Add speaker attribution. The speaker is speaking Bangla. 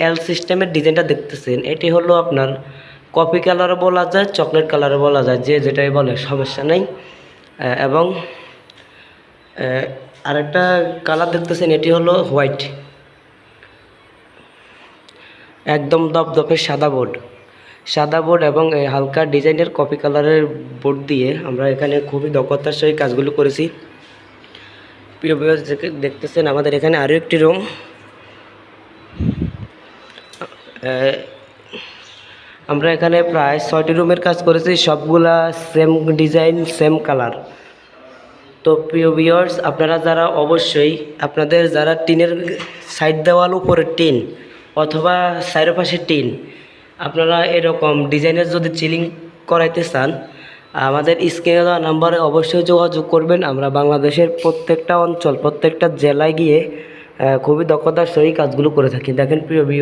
Speaker 1: এল সিস্টেমের ডিজাইনটা দেখতেছেন, এটি হলো আপনার কফি কালারও বলা যায়, চকলেট কালারও বলা যায়, যে যেটাই বলে সমস্যা নেই। এবং আরেকটা কালার দেখতেছেন, এটি হলো হোয়াইট, একদম দপদপে সাদা বোর্ড এবং হালকা ডিজাইনের কফি কালারের বোর্ড দিয়ে আমরা এখানে খুবই দক্ষতার সহিত কাজগুলো করেছি। প্রিয় ভিউয়ার্স, দেখতেছেন আমাদের এখানে আরও একটি রুম। আমরা এখানে প্রায় 6টি রুমের কাজ করেছি, সবগুলা সেম ডিজাইন সেম কালার। তো প্রিয় ভিউয়ার্স, আপনারা যারা অবশ্যই আপনাদের যারা টিনের সাইড দেওয়াল উপরে টিন অথবা চারপাশে টিন, আপনারা এরকম ডিজাইনের যদি সিলিং করাইতে চান, আমাদের স্ক্রিনে দেওয়া নাম্বারে অবশ্যই যোগাযোগ করবেন। আমরা বাংলাদেশের প্রত্যেকটা অঞ্চল, প্রত্যেকটা জেলায় গিয়ে খুবই দক্ষতার সহিত কাজগুলো করে থাকি। দেখেন প্রিয় ভিউয়ার্স,